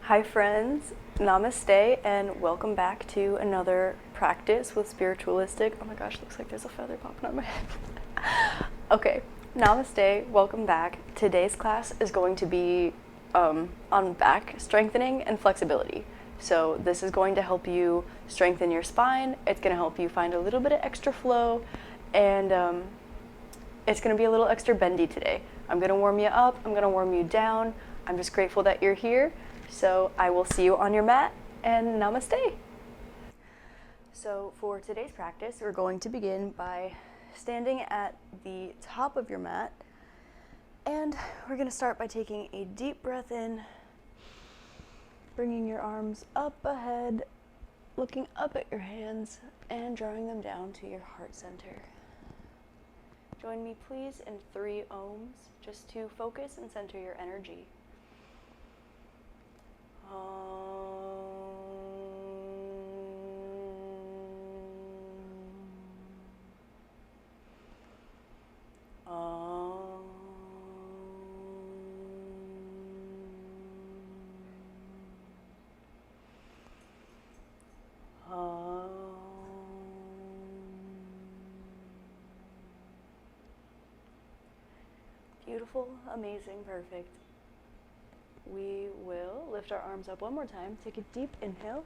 Hi friends, namaste, and welcome back to another practice with spiritualistic. Oh my gosh, looks like there's a feather popping on my head. Okay, namaste, welcome back. Today's class is going to be on back strengthening and flexibility. So this is going to help you strengthen your spine. It's going to help you find a little bit of extra flow, and it's going to be a little extra bendy today. I'm going to warm you up. I'm going to warm you down. I'm just grateful that you're here. So I will see you on your mat, and namaste. So for today's practice, we're going to begin by standing at the top of your mat, and we're going to start by taking a deep breath in, bringing your arms up ahead, looking up at your hands, and drawing them down to your heart center. Join me please in 3 ohms, just to focus and center your energy. Beautiful, amazing, perfect. We will lift our arms up one more time. Take a deep inhale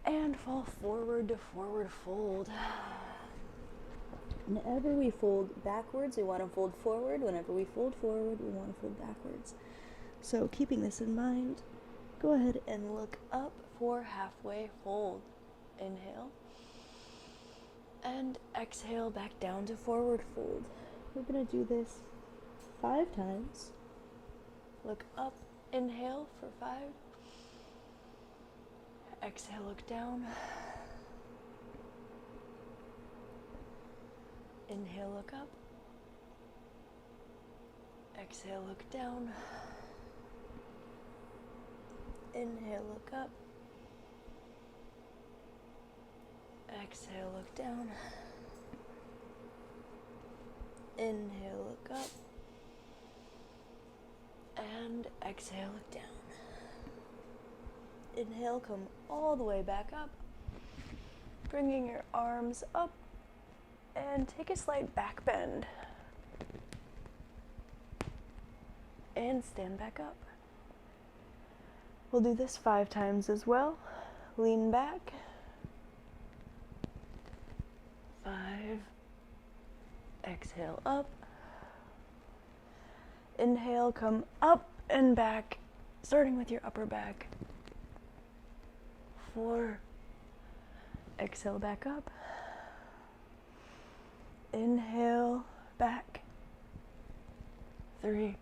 and fall forward to forward fold. Whenever we fold backwards, we want to fold forward. Whenever we fold forward, we want to fold backwards. So keeping this in mind, go ahead and look up for halfway fold. Inhale and exhale back down to forward fold. We're going to do this 5 times. Look up, inhale for 5. Exhale, look down. Inhale, look up. Exhale, look down. Inhale, look up. Exhale, look down. Inhale, look up. And exhale, look down. Inhale, come all the way back up. Bringing your arms up and take a slight back bend. And stand back up. We'll do this 5 times as well. Lean back. 5. Exhale up. Inhale, come up and back, starting with your upper back. 4. Exhale, back up. Inhale, back. 3.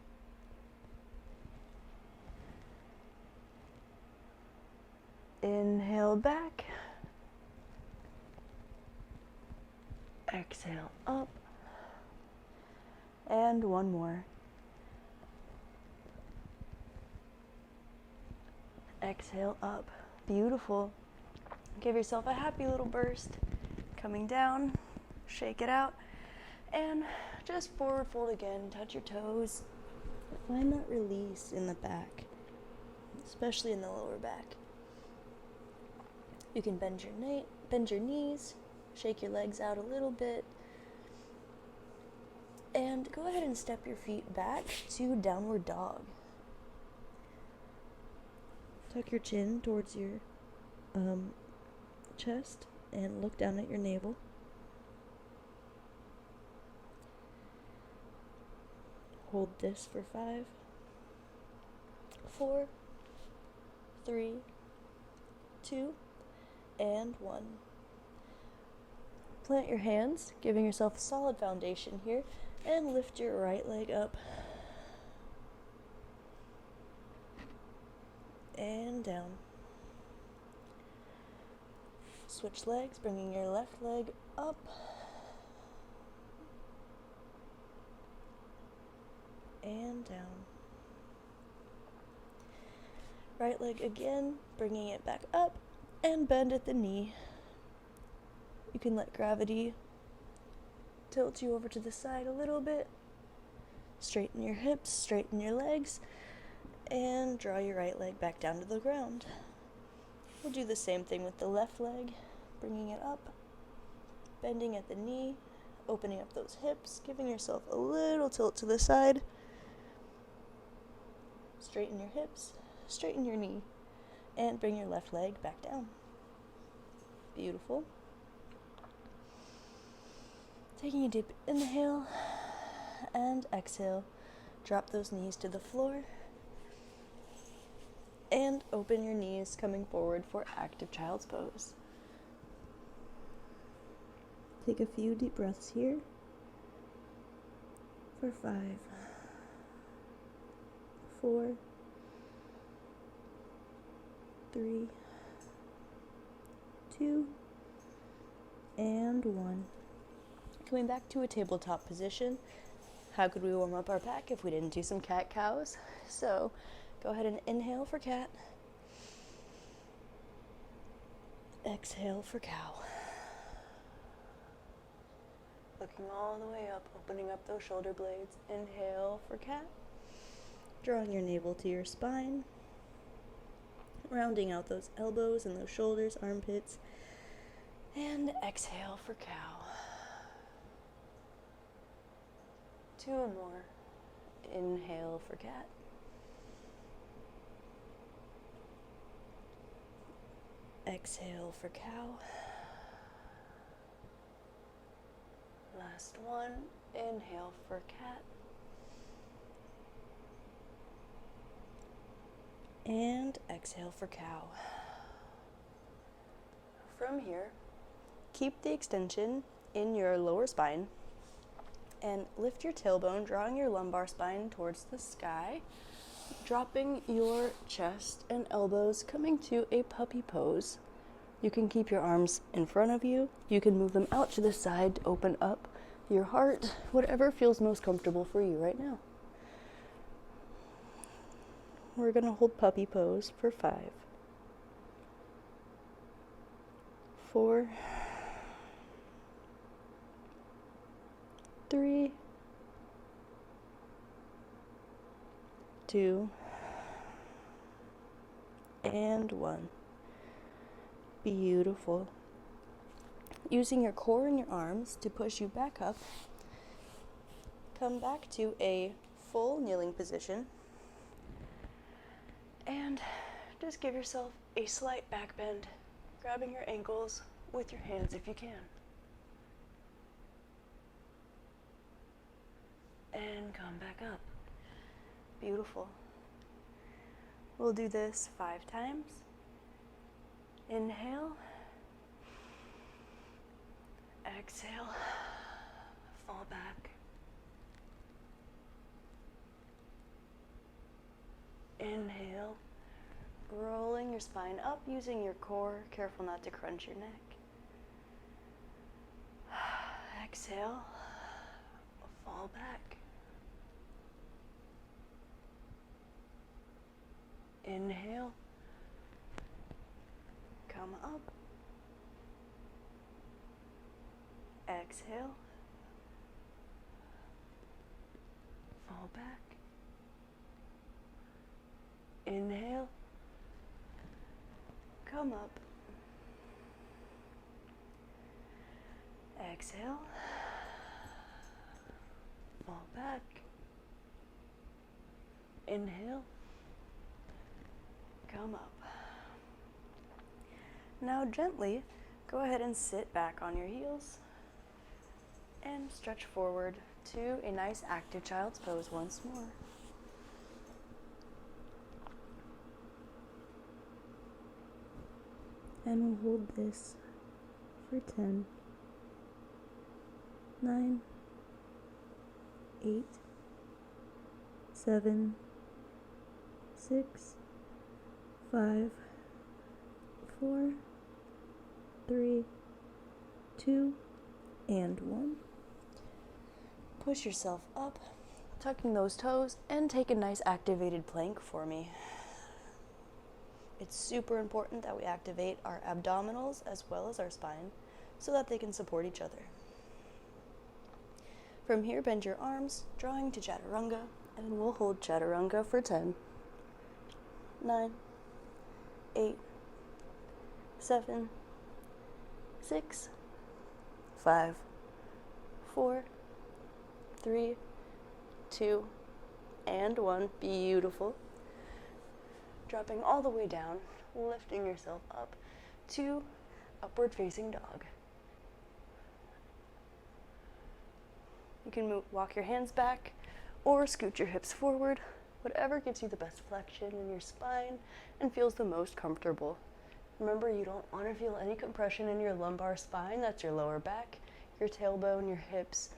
Inhale, back. Exhale, up. And one more. Exhale up. Beautiful. Give yourself a happy little burst. Coming down, shake it out, and just forward fold again. Touch your toes. Find that release in the back, especially in the lower back. You can bend your knees, shake your legs out a little bit, and go ahead and step your feet back to downward dog. Tuck your chin towards your chest and look down at your navel. Hold this for 5, 4, 3, 2, and 1. Plant your hands, giving yourself a solid foundation here, and lift your right leg up. And down. Switch legs, bringing your left leg up. And down. Right leg again, bringing it back up, and bend at the knee. You can let gravity tilt you over to the side a little bit. Straighten your hips, straighten your legs, And draw your right leg back down to the ground. We'll do the same thing with the left leg, bringing it up, bending at the knee, opening up those hips, giving yourself a little tilt to the side. Straighten your hips, straighten your knee, and bring your left leg back down. Beautiful. Taking a deep inhale and exhale. Drop those knees to the floor. And open your knees, coming forward for active child's pose. Take a few deep breaths here. For 5, 4, 3, 2, and 1. Coming back to a tabletop position. How could we warm up our back if we didn't do some cat-cows? So go ahead and inhale for cat. Exhale for cow. Looking all the way up, opening up those shoulder blades. Inhale for cat. Drawing your navel to your spine. Rounding out those elbows and those shoulders, armpits. And exhale for cow. 2 more. Inhale for cat. Exhale for cow. Last one. Inhale for cat. And exhale for cow. From here, keep the extension in your lower spine and lift your tailbone, drawing your lumbar spine towards the sky, dropping your chest and elbows, coming to a puppy pose. You can keep your arms in front of you. You can move them out to the side to open up your heart, whatever feels most comfortable for you right now. We're going to hold puppy pose for 5, 4, 3, 2, and 1. Beautiful. Using your core and your arms to push you back up, come back to a full kneeling position and just give yourself a slight back bend, grabbing your ankles with your hands if you can. And come back up. Beautiful. We'll do this 5 times. Inhale. Exhale. Fall back. Inhale. Rolling your spine up using your core. Careful not to crunch your neck. Exhale. Fall back. Inhale. Come up. Exhale. Fall back. Inhale. Come up. Exhale. Fall back. Inhale. Come up. Now gently go ahead and sit back on your heels and stretch forward to a nice active child's pose once more. And we'll hold this for 10, 9, 8, 7, 6, 5, 4, 3, 2, and 1. Push yourself up, tucking those toes, and take a nice activated plank for me. It's super important that we activate our abdominals as well as our spine so that they can support each other. From here, bend your arms, drawing to chaturanga, and we'll hold chaturanga for 10. 9, 8, 7, 6, 5, 4, 3, 2, and 1. Beautiful. Dropping all the way down, lifting yourself up to upward facing dog. You can walk your hands back or scoot your hips forward, whatever gives you the best flexion in your spine and feels the most comfortable. Remember, you don't want to feel any compression in your lumbar spine. That's your lower back, your tailbone, your hips,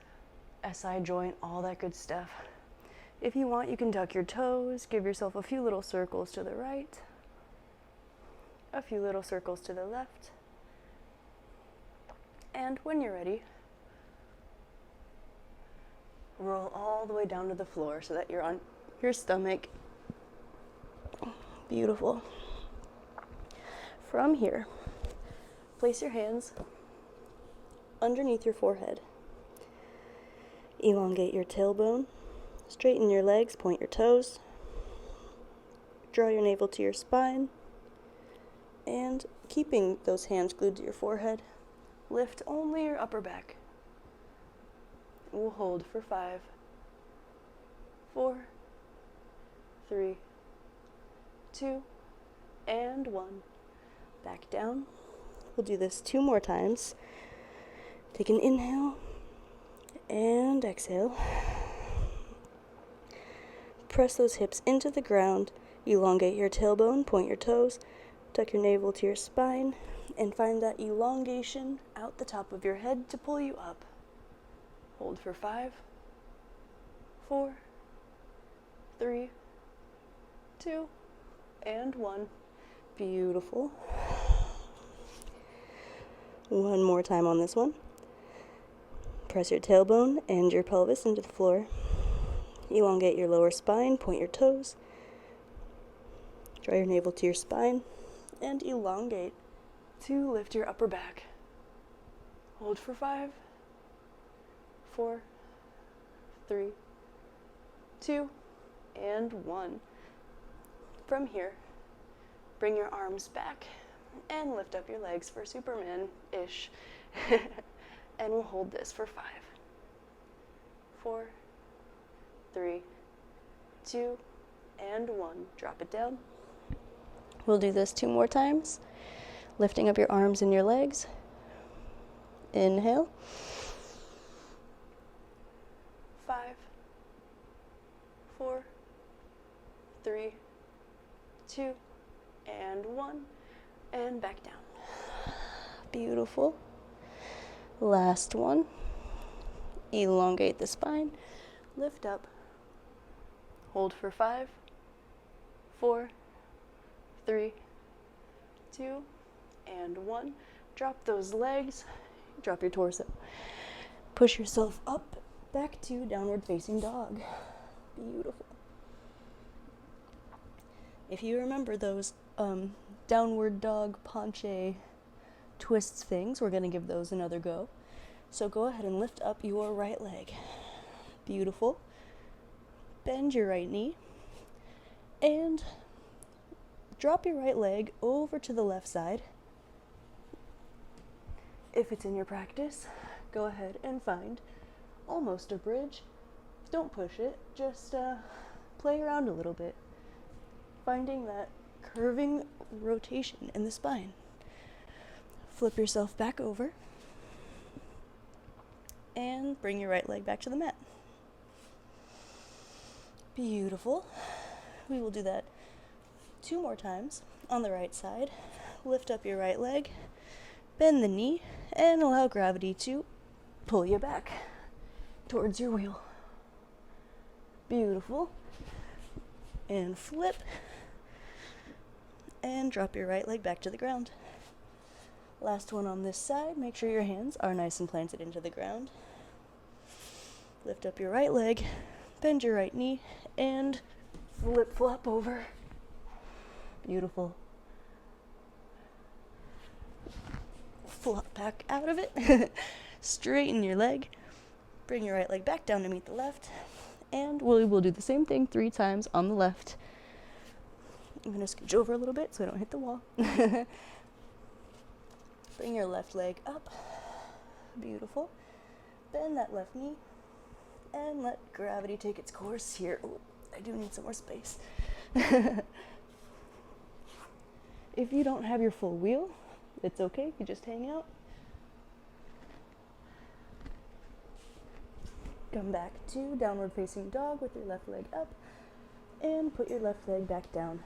SI joint, all that good stuff. If you want, you can tuck your toes, give yourself a few little circles to the right, a few little circles to the left, and when you're ready, roll all the way down to the floor so that you're on your stomach. Beautiful. From here, place your hands underneath your forehead. Elongate your tailbone, straighten your legs, point your toes, draw your navel to your spine, and keeping those hands glued to your forehead, lift only your upper back. We'll hold for 5, 4, 3, 2, and 1. Back down. We'll do this 2 more times. Take an inhale and exhale. Press those hips into the ground. Elongate your tailbone, point your toes, tuck your navel to your spine, and find that elongation out the top of your head to pull you up. Hold for 5, 4, 3, 2, and 1. Beautiful. One more time on this one. Press your tailbone and your pelvis into the floor. Elongate your lower spine, point your toes. Draw your navel to your spine and elongate to lift your upper back. Hold for 5, 4, 3, 2, and 1. From here, bring your arms back and lift up your legs for Superman-ish. And we'll hold this for 5, 4, 3, 2, and 1. Drop it down. We'll do this 2 more times. Lifting up your arms and your legs. Inhale. 5, 4, 3, 2, and 1. And back down. Beautiful. Last one. Elongate the spine. Lift up. Hold for 5, 4, 3, 2, and 1. Drop those legs. Drop your torso. Push yourself up, back to downward facing dog. Beautiful. If you remember those downward dog penché twists things, we're going to give those another go. So go ahead and lift up your right leg. Beautiful. Bend your right knee and drop your right leg over to the left side. If it's in your practice, go ahead and find almost a bridge. Don't push it, just play around a little bit, finding that curving rotation in the spine. Flip yourself back over and bring your right leg back to the mat. Beautiful. We will do that 2 more times on the right side. Lift up your right leg, bend the knee, and allow gravity to pull you back towards your wheel. Beautiful. And flip. And drop your right leg back to the ground. Last one on this side. Make sure your hands are nice and planted into the ground. Lift up your right leg, bend your right knee, and flip-flop over. Beautiful. Flop back out of it. Straighten your leg. Bring your right leg back down to meet the left. And we will do the same thing 3 times on the left. I'm going to scooch over a little bit so I don't hit the wall. Bring your left leg up. Beautiful. Bend that left knee and let gravity take its course here. Ooh, I do need some more space. If you don't have your full wheel, it's okay. You just hang out. Come back to downward facing dog with your left leg up and put your left leg back down.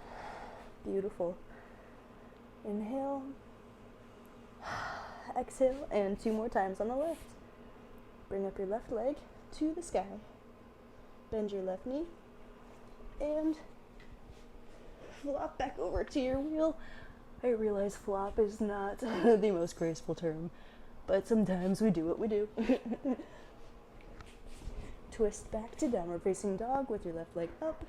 Beautiful. Inhale. Exhale, and 2 more times on the left. Bring up your left leg to the sky. Bend your left knee and flop back over to your wheel. I realize flop is not the most graceful term, but sometimes we do what we do. Twist back to downward facing dog with your left leg up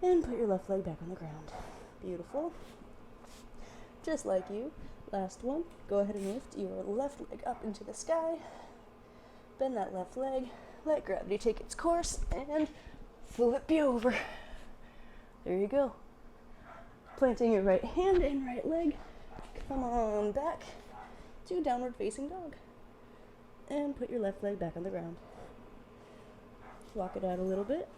and put your left leg back on the ground. Beautiful. Just like you. Last one. Go ahead and lift your left leg up into the sky. Bend that left leg. Let gravity take its course and flip you over. There you go. Planting your right hand and right leg. Come on back to downward facing dog. And put your left leg back on the ground. Walk it out a little bit.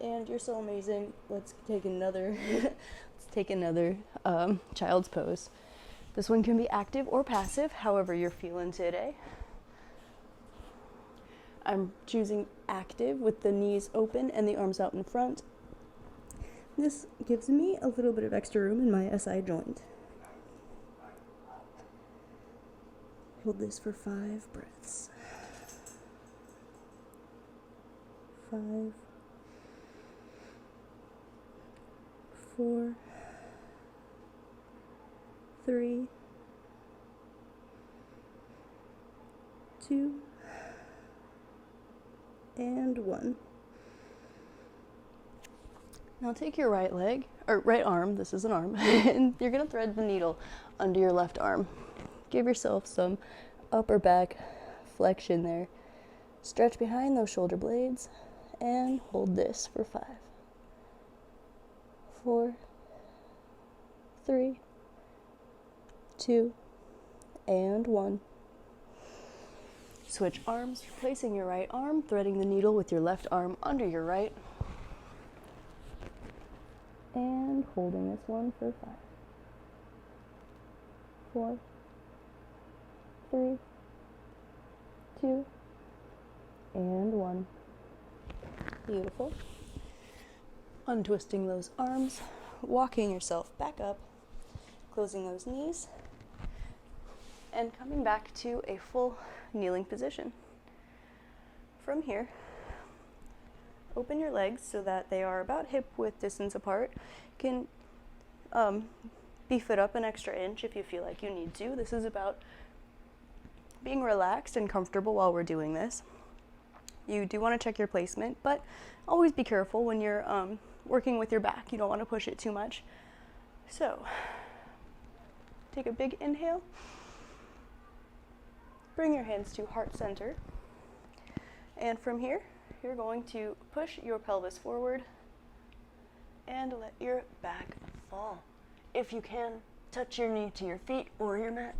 And you're so amazing. Let's take another child's pose. This one can be active or passive, however you're feeling today. I'm choosing active with the knees open and the arms out in front. This gives me a little bit of extra room in my SI joint. Hold this for 5 breaths. 5, 4, 3, 2, and 1. Now take your right leg, or right arm, this is an arm, and you're going to thread the needle under your left arm. Give yourself some upper back flexion there. Stretch behind those shoulder blades and hold this for 5, 4, 3, 2, and 1. Switch arms, placing your right arm, threading the needle with your left arm under your right. And holding this one for 5, 4, 3, 2, and 1. Beautiful. Untwisting those arms, walking yourself back up, closing those knees, and coming back to a full kneeling position. From here, open your legs so that they are about hip width distance apart. You can beef it up an extra inch if you feel like you need to. This is about being relaxed and comfortable while we're doing this. You do want to check your placement, but always be careful when you're working with your back. You don't want to push it too much. So, take a big inhale. Bring your hands to heart center. And from here, you're going to push your pelvis forward and let your back fall. If you can, touch your knee to your feet or your mat.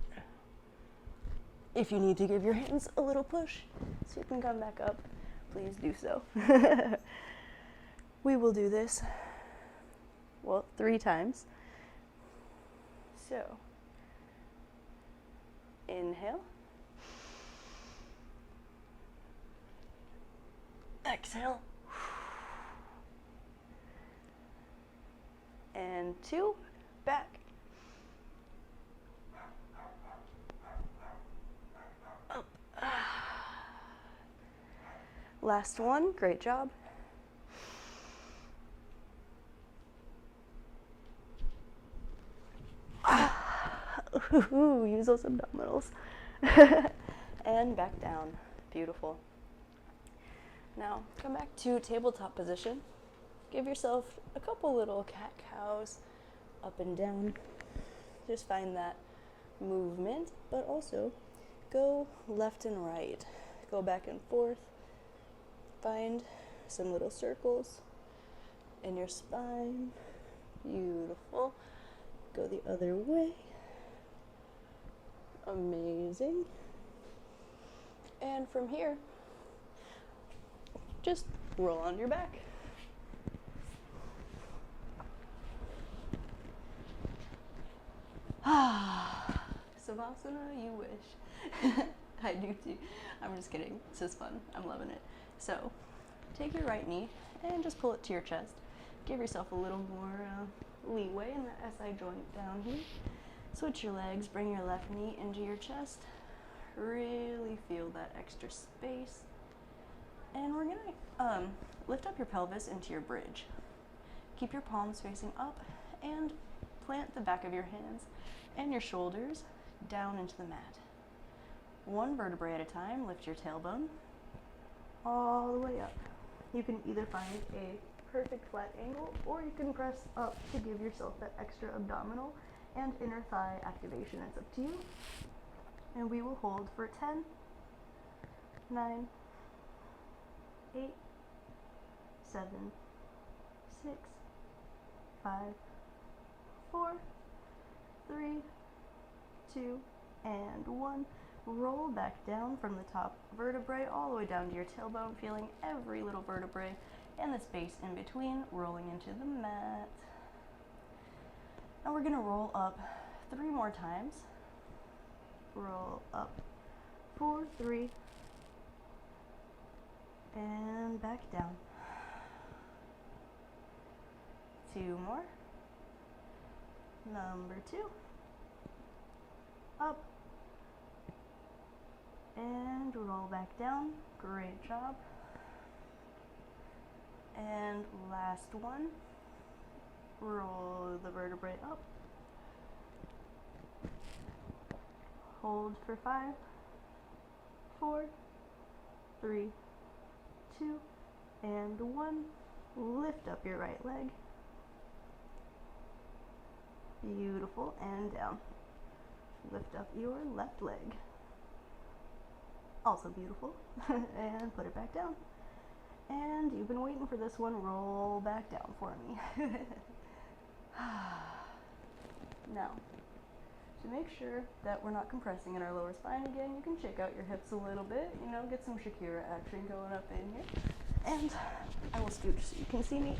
If you need to give your hands a little push so you can come back up, please do so. We will do this, 3 times. So, inhale. Exhale. And 2, back. Up. Last one, great job. Use those abdominals. And back down. Beautiful. Now, come back to tabletop position. Give yourself a couple little cat-cows up and down. Just find that movement, but also go left and right. Go back and forth. Find some little circles. in your spine. Beautiful. Go the other way. Amazing. And from here, just roll onto your back. Savasana, you wish. I do too. I'm just kidding. This is fun. I'm loving it. So, take your right knee and just pull it to your chest. Give yourself a little more leeway in the SI joint down here. Switch your legs, bring your left knee into your chest. Really feel that extra space. And we're gonna lift up your pelvis into your bridge. Keep your palms facing up and plant the back of your hands and your shoulders down into the mat. One vertebrae at a time, lift your tailbone all the way up. You can either find a perfect flat angle or you can press up to give yourself that extra abdominal and inner thigh activation. It's up to you. And we will hold for 10, 9, 8, 7, 6, 5, 4, 3, 2, and 1. Roll back down from the top vertebrae all the way down to your tailbone, feeling every little vertebrae and the space in between, rolling into the mat. Now we're gonna roll up 3 more times. Roll up 4, 3, and back down. 2 more. Number 2. Up. And roll back down. Great job. And last one. Roll the vertebrae up. Hold for 5, 4, 3, 2, and 1. Lift up your right leg. Beautiful. And down. Lift up your left leg. Also beautiful. And put it back down. And you've been waiting for this one. Roll back down for me. Now, to make sure that we're not compressing in our lower spine again, you can shake out your hips a little bit, you know, get some Shakira action going up in here. And I will scooch so you can see me.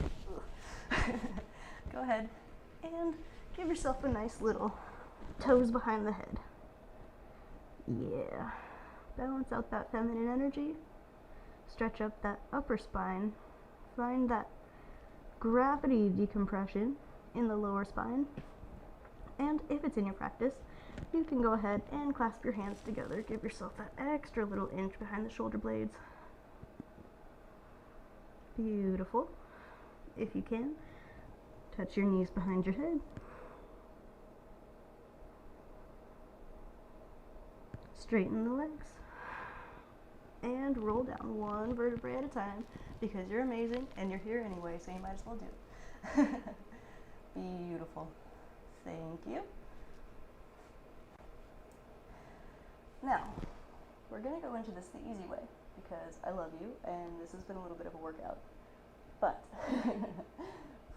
Go ahead and give yourself a nice little toes behind the head. Yeah. Balance out that feminine energy. Stretch up that upper spine. Find that gravity decompression in the lower spine. And if it's in your practice, you can go ahead and clasp your hands together. Give yourself that extra little inch behind the shoulder blades. Beautiful. If you can, touch your knees behind your head. Straighten the legs. And roll down 1 vertebrae at a time because you're amazing and you're here anyway, so you might as well do it. Beautiful. Thank you. Now, we're going to go into this the easy way because I love you and this has been a little bit of a workout. But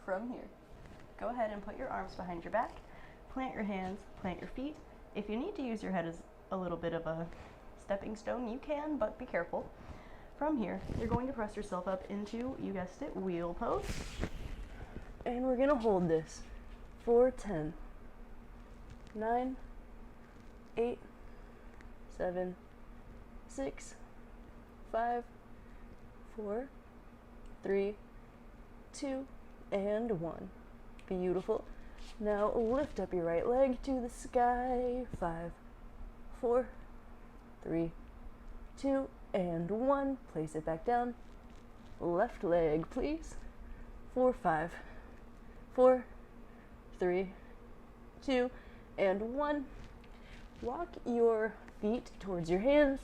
from here, go ahead and put your arms behind your back, plant your hands, plant your feet. If you need to use your head as a little bit of a stepping stone, you can, but be careful. From here, you're going to press yourself up into, you guessed it, wheel pose. And we're going to hold this for 10, 9, 8, 7, 6, 5, 4, 3, 2, and 1. Beautiful. Now lift up your right leg to the sky. 5, 4, 3, 2, and 1. Place it back down. Left leg, please. 4, 5, 4, 3, 2, and 1. Walk your feet towards your hands.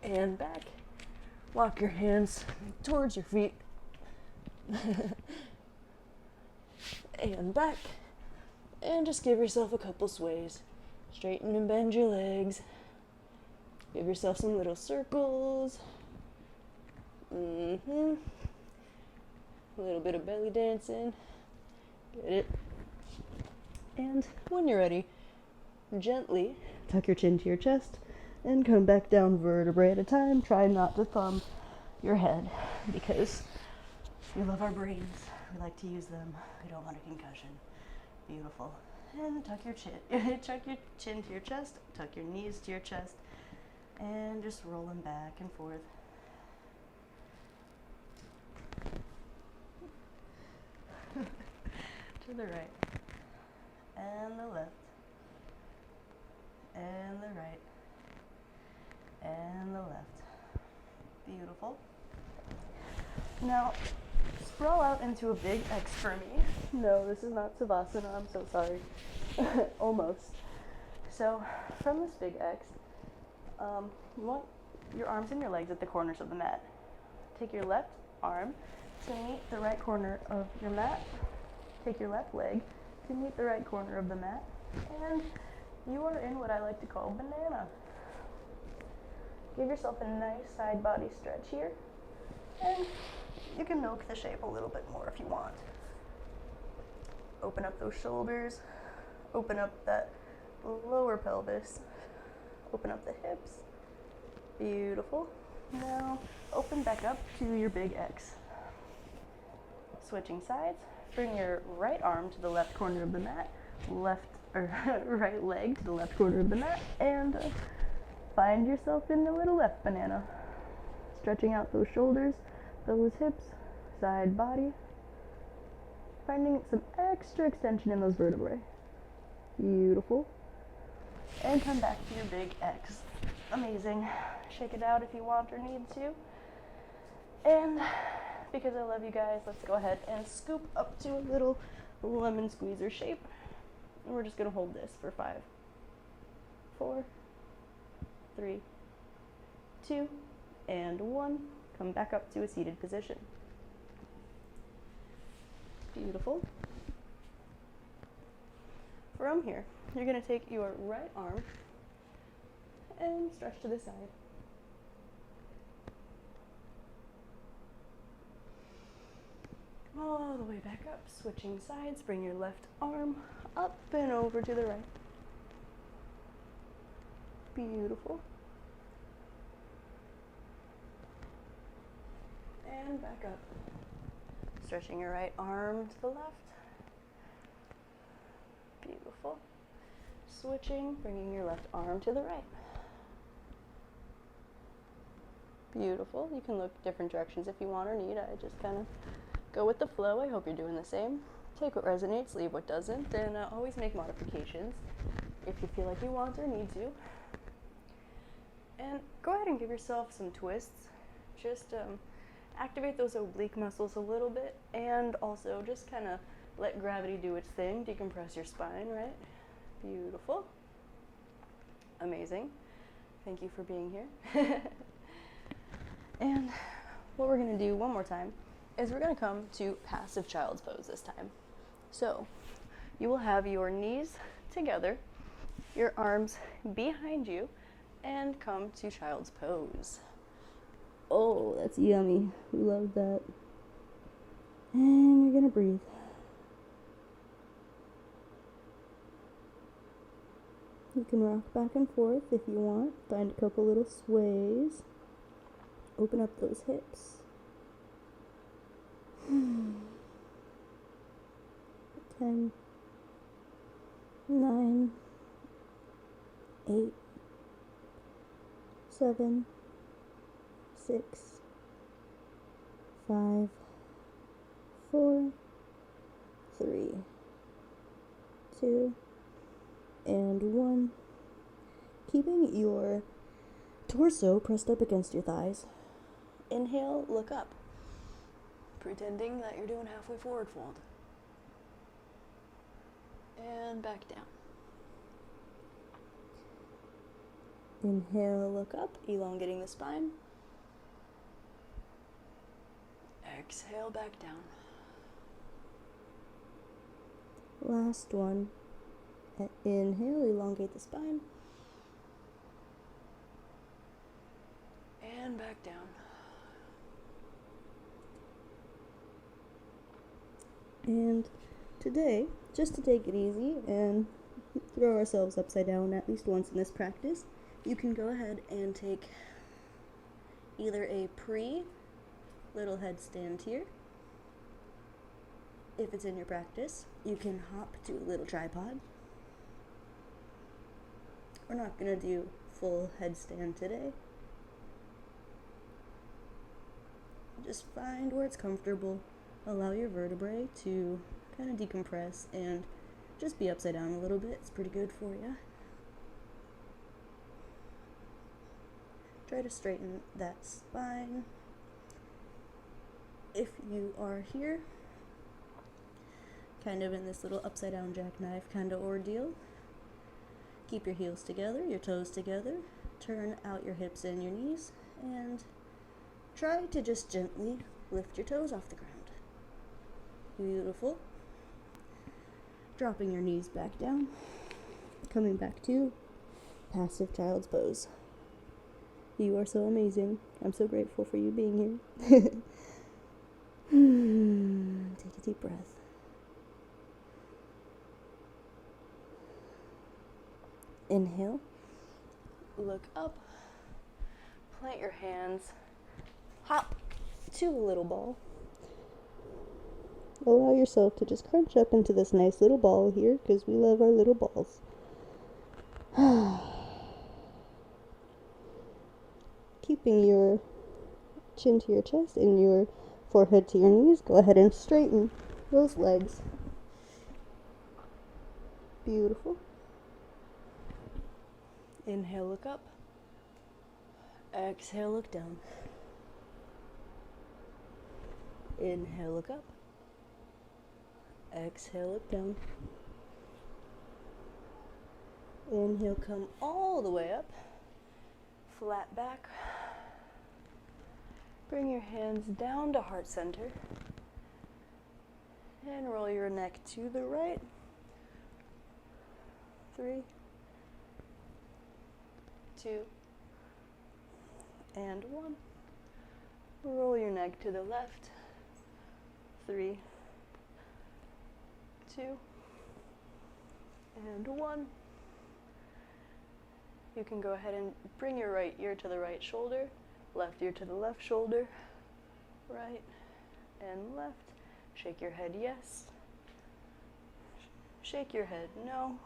And back. Walk your hands towards your feet. And back. And just give yourself a couple sways. Straighten and bend your legs. Give yourself some little circles. A little bit of belly dancing. Get it? And when you're ready, gently tuck your chin to your chest and come back down vertebrae at a time. Try not to thumb your head because we love our brains. We like to use them. We don't want a concussion. Beautiful. And tuck your chin. Tuck your chin to your chest. Tuck your knees to your chest. And just roll them back and forth. To the right. And the left. And the right. And the left. Beautiful. Now, sprawl out into a big X for me. No, this is not Savasana, I'm so sorry. Almost. So, from this big X, you want your arms and your legs at the corners of the mat. Take your left arm to meet the right corner of your mat. Take your left leg to meet the right corner of the mat. And you are in what I like to call banana. Give yourself a nice side body stretch here. And you can milk the shape a little bit more if you want. Open up those shoulders. Open up that lower pelvis. Open up the hips. Beautiful. Now open back up to your big X. Switching sides. Bring your right arm to the left corner of the mat. Right leg to the left corner of the mat. And find yourself in the little left banana. Stretching out those shoulders, those hips, side body. Finding some extra extension in those vertebrae. Beautiful. And come back to your big X. Amazing. Shake it out if you want or need to. And because I love you guys, let's go ahead and scoop up to a little lemon squeezer shape. And we're just going to hold this for 5, 4, 3, 2, and 1. Come back up to a seated position. Beautiful. From here, you're going to take your right arm and stretch to the side. All the way back up, switching sides. Bring your left arm up and over to the right. Beautiful. And back up. Stretching your right arm to the left. Beautiful. Switching, bringing your left arm to the right. Beautiful. You can look different directions if you want or need. I just kind of go with the flow. I hope you're doing the same. Take what resonates, leave what doesn't, and always make modifications if you feel like you want or need to. And go ahead and give yourself some twists. Just activate those oblique muscles a little bit, and also just kind of let gravity do its thing. Decompress your spine, right? Beautiful. Amazing. Thank you for being here. And what we're going to do one more time is we're going to come to passive child's pose this time. So you will have your knees together, your arms behind you, and come to child's pose. Oh, that's yummy. We love that. And you're going to breathe. You can rock back and forth if you want. Find a couple little sways. Open up those hips. 10, 9, 8, 7, 6, 5, 4, 3, 2, and 1. Keeping your torso pressed up against your thighs. Inhale, look up, pretending that you're doing halfway forward fold. And back down. Inhale, look up, elongating the spine. Exhale, back down. Last one. Inhale, elongate the spine. And back down. And today, just to take it easy and throw ourselves upside down at least once in this practice, you can go ahead and take either a little headstand here. If it's in your practice, you can hop to a little tripod. We're not going to do full headstand today. Just find where it's comfortable. Allow your vertebrae to kind of decompress and just be upside down a little bit. It's pretty good for you. Try to straighten that spine. If you are here, kind of in this little upside down jackknife kind of ordeal, keep your heels together, your toes together, turn out your hips and your knees, and try to just gently lift your toes off the ground. Beautiful. Dropping your knees back down, coming back to passive child's pose. You are so amazing. I'm so grateful for you being here. Take a deep breath. Inhale. Look up. Plant your hands. Hop to a little ball. Allow yourself to just crunch up into this nice little ball here, because we love our little balls. Keeping your chin to your chest and your forehead to your knees, go ahead and straighten those legs. Beautiful. Inhale, look up. Exhale, look down. Inhale, look up. Exhale, look down. Inhale, come all the way up. Flat back. Bring your hands down to heart center. And roll your neck to the right. 3, 2, and 1. Roll your neck to the left. 3, 2, and 1. You can go ahead and bring your right ear to the right shoulder, left ear to the left shoulder, right and left. Shake your head yes. Shake your head no.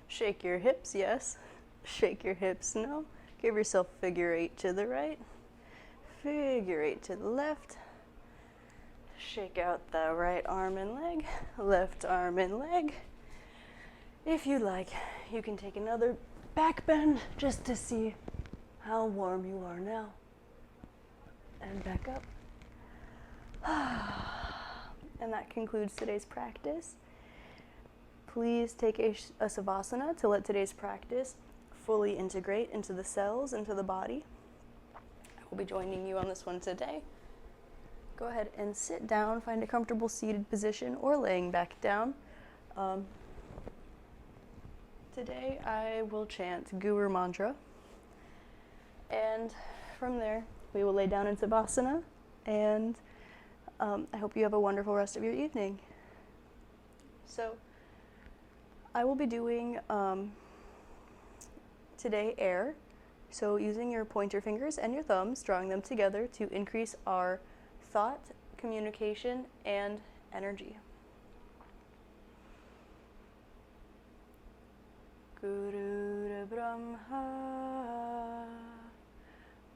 Shake your hips yes. Shake your hips no. Give yourself figure 8 to the right. Figure 8 to the left. Shake out the right arm and leg, left arm and leg. If you like, you can take another back bend just to see how warm you are now. And back up. And that concludes today's practice. Please take a Savasana to let today's practice fully integrate into the cells, into the body. I will be joining you on this one today. Go ahead and sit down, find a comfortable seated position or laying back down. Today I will chant Guru Mantra, and from there we will lay down in Savasana, and I hope you have a wonderful rest of your evening. So I will be doing today air, so using your pointer fingers and your thumbs, drawing them together to increase our thought, communication, and energy. Gurura Brahma,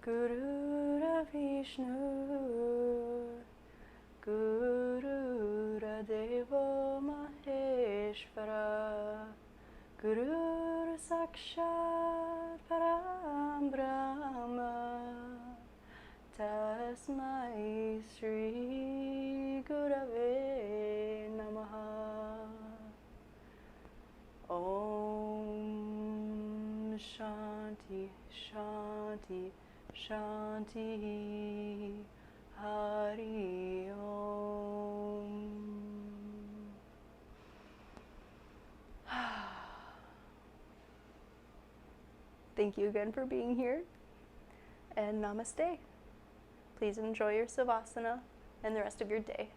Gurura Vishnu, Gurura Deva Maheshvara, Gurura Sakshat Param Brahma, Tasmai Sri Gurave Namaha. Om Shanti, Shanti, Shanti, Hari Om. Thank you again for being here, and namaste. Please enjoy your Savasana and the rest of your day.